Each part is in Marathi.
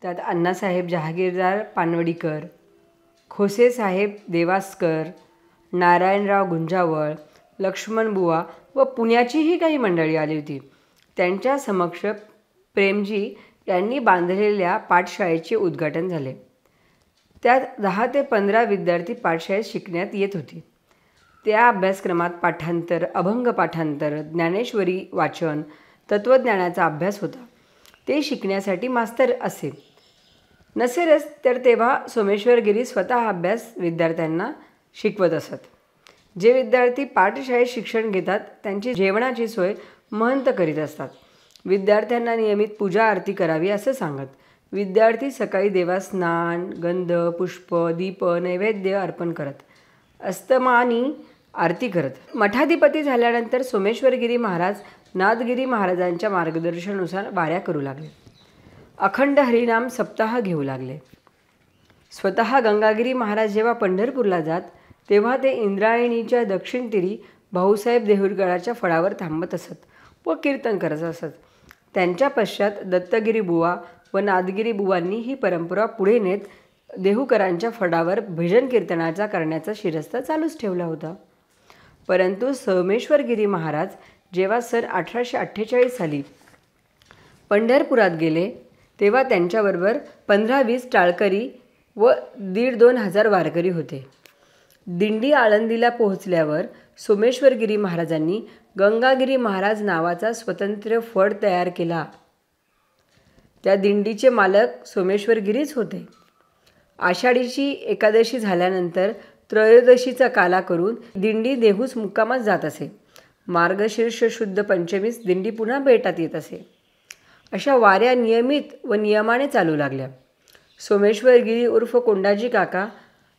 त्यात अण्णासाहेब जहागीरदार पानवडीकर, खोसेसाहेब देवास्कर, नारायणराव गुंजावळ, लक्ष्मणबुवा व पुण्याचीही काही मंडळी आली होती. त्यांच्या समक्ष प्रेमजी यांनी बांधलेल्या पाठशाळेचे उद्घाटन झाले. त्यात 10 ते 15 विद्यार्थी पाठशाळेत शिकण्यात येत होते. त्या अभ्यासक्रमात पाठांतर, अभंग पाठांतर, ज्ञानेश्वरी वाचन, तत्त्वज्ञानाचा अभ्यास होता. ते शिकण्यासाठी मास्तर असे. नसेलच तर तेव्हा सोमेश्वर स्वतः अभ्यास विद्यार्थ्यांना शिकवत असत. जे विद्यार्थी पाठशाळेत शिक्षण घेतात त्यांची जेवणाची सोय महंत करीत असतात. विद्यार्थ्यांना नियमित पूजा आरती करावी असं सांगत. विद्यार्थी सकाळी देवास स्नान, गंध, पुष्प, दीप, नैवेद्य अर्पण करत. अस्तमानी आरती करत. मठाधिपती झाल्यानंतर सोमेश्वरगिरी महाराज नाथगिरी महाराजांच्या मार्गदर्शनानुसार वाऱ्या करू लागले. अखंड हरिनाम सप्ताह घेऊ लागले. स्वतः गंगागिरी महाराज जेव्हा पंढरपूरला जात तेव्हा ते इंद्रायणीच्या दक्षिण तीरी भाऊसाहेब देहुरगडाच्या फळावर थांबत असत व कीर्तन करत असत. त्यांच्या पश्चात दत्तगिरी बुवा व नाथगिरी बुवांनी ही परंपरा पुढे नेत देहूकरांच्या फळावर भजन कीर्तनाचा करण्याचा शिरस्ता चालूच ठेवला होता. परंतु सोमेश्वरगिरी महाराज जेव्हा सन 1848 साली पंढरपुरात गेले तेव्हा त्यांच्याबरोबर 15-20 टाळकरी व 1,500-2 हजार वारकरी होते. दिंडी आळंदीला पोहोचल्यावर सोमेश्वरगिरी महाराजांनी गंगागिरी महाराज नावाचा स्वतंत्र फड तयार केला. त्या दिंडीचे मालक सोमेश्वरगिरीच होते. आषाढीची एकादशी झाल्यानंतर त्रयोदशीचा काला करून दिंडी देहूस मुक्कामास जात असे. मार्गशीर्ष शुद्ध पंचमीस दिंडी पुन्हा बेटात येत असे. अशा वाऱ्या नियमित व नियमाने चालू लागल्या. सोमेश्वरगिरी उर्फ कोंडाजी काका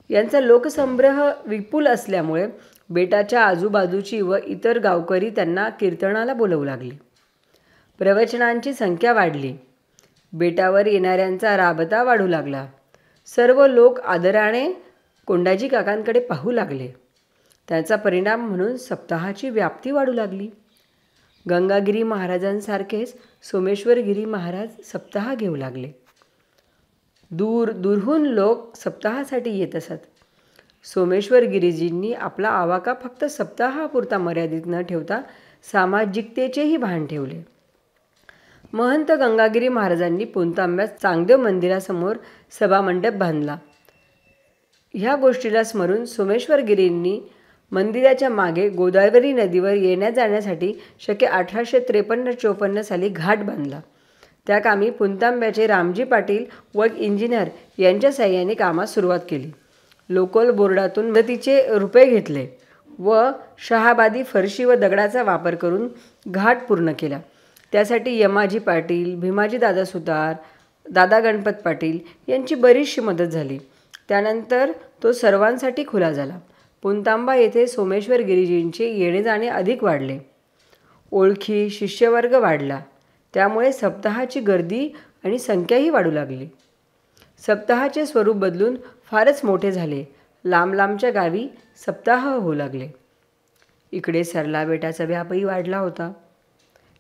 यांचा लोकसंग्रह विपुल असल्यामुळे बेटाच्या आजूबाजूची व इतर गावकरी त्यांना कीर्तनाला बोलवू लागले. प्रवचनांची संख्या वाढली. बेटावर येणाऱ्यांचा राबता वाढू लागला. सर्व लोक आदराने कोंडाजी काकांकडे पाहू लागले. त्याचा परिणाम म्हणून सप्ताहाची व्याप्ती वाढू लागली. गंगागिरी महाराजांसारखेच सोमेश्वरगिरी महाराज सप्ताह घेऊ लागले. दूर दूरहून लोक सप्ताहासाठी येत असत. सोमेश्वरगिरीजींनी आपला आवाका फक्त सप्ताहापुरता मर्यादित न ठेवता सामाजिकतेचेही भान ठेवले. महंत गंगागिरी महाराजांनी पुणतांब्यात चांगदेव मंदिरासमोर सभामंडप बांधला. ह्या गोष्टीला स्मरून सोमेश्वरगिरींनी मंदिराच्या मागे गोदावरी नदीवर येण्या जाण्यासाठी शके 1853-54 साली घाट बांधला. त्या कामी पुणतांब्याचे रामजी पाटील व एक इंजिनियर यांच्या साहाय्याने कामास सुरुवात केली. लोकल बोर्डातून मदतीचे रुपये घेतले व शहाबादी फरशी व दगडाचा वापर करून घाट पूर्ण केला. त्यासाठी यमाजी पाटील, भीमाजी दादा सुतार, दादा गणपत पाटील यांची बरीचशी मदत झाली. त्यानंतर तो सर्वांसाठी खुला झाला. पुणतांबा येथे सोमेश्वरगिरीजींचे येणे जाणे अधिक वाढले. ओळखी, शिष्यवर्ग वाढला. त्यामुळे सप्ताहाची गर्दी आणि संख्याही वाढू लागली. सप्ताहाचे स्वरूप बदलून फारच मोठे झाले. लांब लांबच्या गावी सप्ताह होऊ लागले. इकडे सरला बेटाचा व्यापही वाढला होता.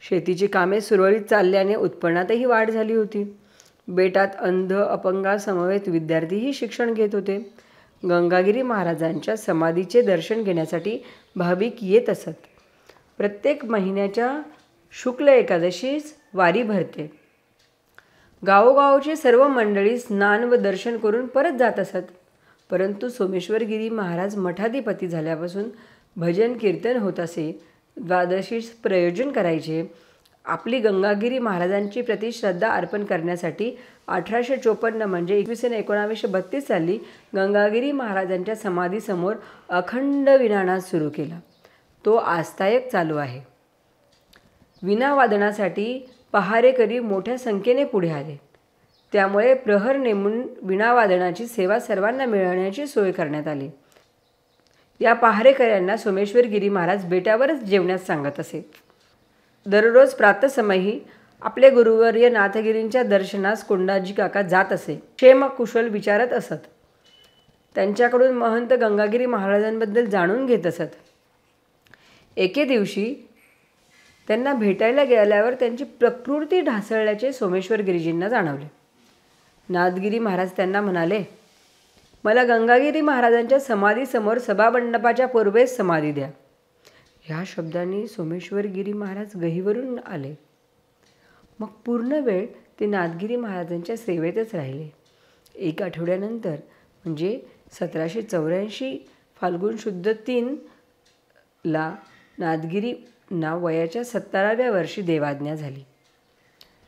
शेतीची कामे सुरळीत चालल्याने उत्पन्नातही वाढ झाली होती. बेटात अंध अपंगासमवेत विद्यार्थीही शिक्षण घेत होते. गंगागिरी महाराजांच्या समाधीचे दर्शन घेण्यासाठी भाविक येत असत. प्रत्येक महिन्याच्या शुक्ल एकादशीस वारी भरते. गावोगावची सर्व मंडळी स्नान व दर्शन करून परत जात असत. परंतु सोमेश्वरगिरी महाराज मठाधिपती झाल्यापासून भजन कीर्तन होत असे. द्वादशीस प्रयोजन करायचे. आपली गंगागिरी महाराजांची प्रतिश्रद्धा अर्पण करण्यासाठी 1854 म्हणजे 1932 साली गंगागिरी महाराजांच्या समाधीसमोर अखंड विनानाद सुरू केला. तो आजतायक चालू आहे. विनावादनासाठी पहारेकरी मोठ्या संख्येने पुढे आले. त्यामुळे प्रहर नेमून विनावादनाची सेवा सर्वांना मिळण्याची सोय करण्यात आली. या पहारेकऱ्यांना सोमेश्वरगिरी महाराज बेटावरच जेवण्यास सांगत असे. दररोज प्रातःसमयी आपले गुरुवर्य नाथगिरींच्या दर्शनास कोंडाजी काका जात असे. क्षेम कुशल विचारत असत. त्यांच्याकडून महंत गंगागिरी महाराजांबद्दल जाणून घेत असत. एके दिवशी त्यांना भेटायला गेल्यावर त्यांची प्रकृती ढासळल्याचे सोमेश्वरगिरीजींना जाणवले. नाथगिरी महाराज त्यांना म्हणाले, मला गंगागिरी महाराजांच्या समाधीसमोर सभामंडपाच्या पूर्वेस समाधी द्या. ह्या शब्दांनी सोमेश्वरगिरी महाराज गहिवरून आले. मग पूर्ण वेळ ते नाथगिरी महाराजांच्या सेवेतच राहिले. 1 आठवड्यानंतर म्हणजे 1784 फाल्गुन शुद्ध 3 ला नाथगिरींना वयाच्या 17व्या वर्षी देवाज्ञा झाली.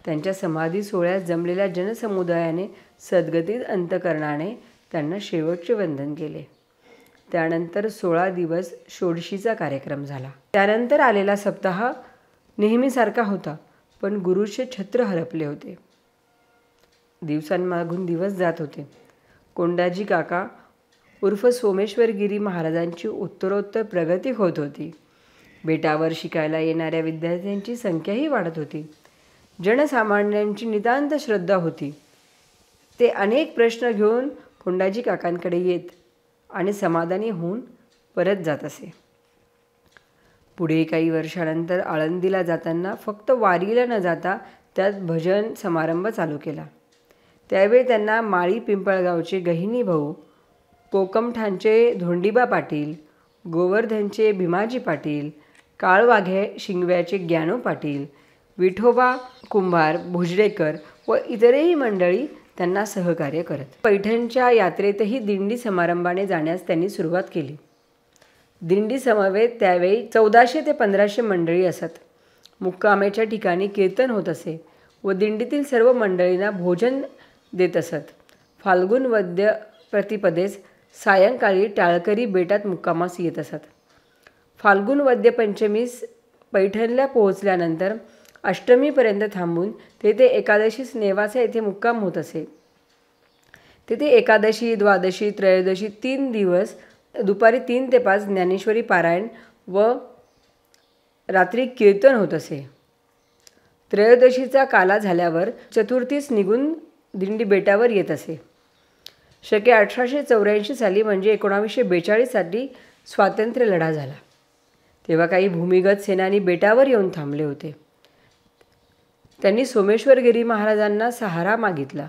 त्यांच्या समाधी सोहळ्यात जमलेल्या जनसमुदायाने सद्गतीत अंतकरणाने त्यांना शेवटचे वंदन केले. त्यानंतर 16 दिवस षोडशीचा कार्यक्रम झाला. त्यानंतर आलेला सप्ताह नेहमीसारखा होता, पण गुरुचे छत्र हरपले होते. दिवसांमागून दिवस जात होते. कोंडाजी काका उर्फ सोमेश्वरगिरी महाराजांची उत्तरोत्तर प्रगती होत होती. बेटावर शिकायला येणाऱ्या विद्यार्थ्यांची संख्याही वाढत होती. जनसामान्यांची नितांत श्रद्धा होती. ते अनेक प्रश्न घेऊन कोंडाजी काकांकडे येत आणि समाधानी होऊन परत जात असे. पुढे काही वर्षानंतर आळंदीला जाताना फक्त वारीला न जाता त्यात भजन समारंभ चालू केला. त्यावेळी त्यांना माळी पिंपळगावचे गहिनी भाऊ, कोकमठाणचे धोंडीबा पाटील, गोवर्धनचे भीमाजी पाटील, काळवाघे शिंगव्याचे ज्ञानू पाटील, विठोबा कुंभार भुजडेकर व इतरही मंडळी त्यांना सहकार्य करत. पैठणच्या यात्रेतही दिंडी समारंभाने जाण्यास त्यांनी सुरुवात केली. दिंडी समवेत त्यावेळी 1400 ते 1500 मंडळी असत. मुक्कामेच्या ठिकाणी कीर्तन होत असे व दिंडीतील सर्व मंडळींना भोजन देत असत. फाल्गुन वद्य प्रतिपदेस सायंकाळी टाळकरी बेटात मुक्कामास येत असत. फाल्गुन वद्य पंचमीस पैठणला पोहोचल्यानंतर अष्टमीपर्यंत थांबून तेथे एकादशीस नेवासा येथे मुक्काम होत असे. तेथे एकादशी, द्वादशी, त्रयोदशी 3 दिवस दुपारी 3 ते 5 ज्ञानेश्वरी पारायण व रात्री कीर्तन होत असे. त्रयोदशीचा काला झाल्यावर चतुर्थीस निघून दिंडी बेटावर येत असे. शके 1884 साली म्हणजे 1942 साली स्वातंत्र्य लढा झाला. तेव्हा काही भूमिगत सेनानी बेटावर येऊन थांबले होते. त्यांनी सोमेश्वरगिरी महाराजांना सहारा मागितला.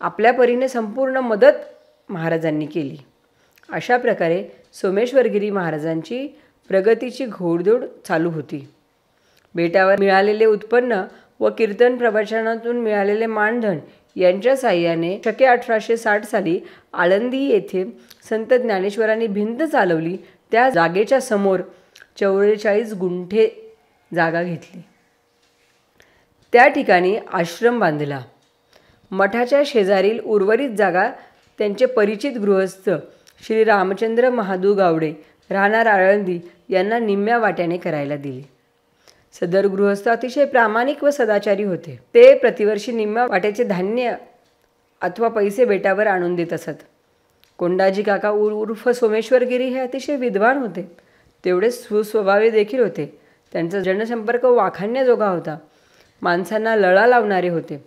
आपल्या परीने संपूर्ण मदत महाराजांनी केली. अशा प्रकारे सोमेश्वरगिरी महाराजांची प्रगतीची घोडदौड चालू होती. बेटावर मिळालेले उत्पन्न व कीर्तन प्रवचनातून मिळालेले मानधन यांच्या साह्याने शके 1860 साली आळंदी येथे संत ज्ञानेश्वरांनी भिंत चालवली. त्या जागेच्या समोर 44 गुंठे जागा घेतली. त्या ठिकाणी आश्रम बांधला. मठाच्या शेजारील उर्वरित जागा त्यांचे परिचित गृहस्थ श्री रामचंद्र महादू गावडे राहणार आळंदी यांना निम्म्या वाट्याने करायला दिली. सदर गृहस्थ अतिशय प्रामाणिक व सदाचारी होते. ते प्रतिवर्षी निम्म्या वाट्याचे धान्य अथवा पैसे बेटावर आणून देत असत. कोंडाजी काका उर्फ सोमेश्वरगिरी हे अतिशय विद्वान होते. तेवढेच सुस्वभावी देखील होते. त्यांचा जनसंपर्क वाखाणण्याजोगा होता. माणसांना लळा लावणारे होते.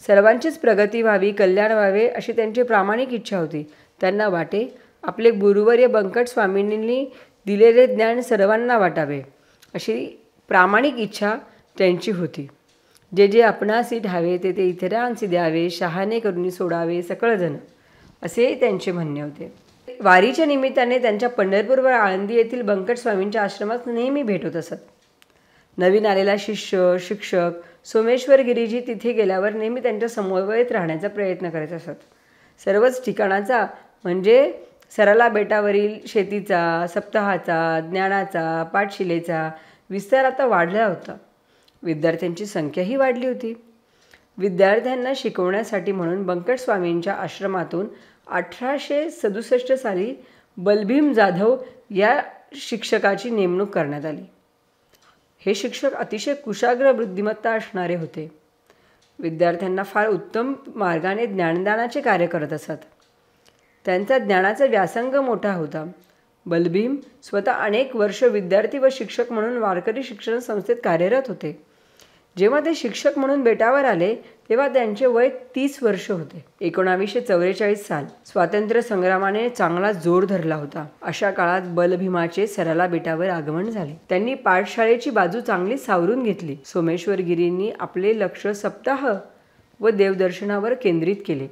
सर्वांचीच प्रगती व्हावी, कल्याण व्हावे अशी त्यांची प्रामाणिक इच्छा होती. त्यांना वाटे आपले गुरुवर्य बंकट स्वामींनी दिलेले ज्ञान सर्वांना वाटावे अशी प्रामाणिक इच्छा त्यांची होती. जे जे आपणासी ठावे ते ते इतरांसी द्यावे, शहाणे करून सोडावे सकळजण असे त्यांचे म्हणणे होते. वारीच्या निमित्ताने त्यांच्या पंढरपूर व आळंदी येथील बंकट स्वामींच्या आश्रमात नेहमी भेट होत असत. नवीन आलेला शिष्य शिक्षक सोमेश्वरगिरीजी तिथे गेल्यावर नेहमी त्यांच्या समन्वयात राहण्याचा प्रयत्न करत असत. सर्वच ठिकाणाचा म्हणजे सरला बेटावरील शेतीचा, सप्ताहाचा, ज्ञानाचा, पाठशिलेचा विस्तार आता वाढला होता. विद्यार्थ्यांची संख्याही वाढली होती. विद्यार्थ्यांना शिकवण्यासाठी म्हणून बंकट स्वामींच्या आश्रमातून 1867 साली बलभीम जाधव या शिक्षकाची नेमणूक करण्यात आली. हे शिक्षक अतिशय कुशाग्र बुद्धिमत्ता असणारे होते. विद्यार्थ्यांना फार उत्तम मार्गाने ज्ञानदानाचे कार्य करत असत. त्यांचा ज्ञानाचा व्यासंग मोठा होता. बलभीम स्वतः अनेक वर्ष विद्यार्थी व शिक्षक म्हणून वारकरी शिक्षण संस्थेत कार्यरत होते. जेव्हा ते शिक्षक म्हणून बेटावर आले तेव्हा त्यांचे वय 30 वर्ष होते. 1944 साल स्वातंत्र्य संग्रामाने चांगला जोर धरला होता. अशा काळात बलभीमाचे सरला बेटावर आगमन झाले. त्यांनी पाठशाळेची बाजू चांगली सावरून घेतली. सोमेश्वरगिरींनी आपले लक्ष सप्ताह व देवदर्शनावर केंद्रित केले.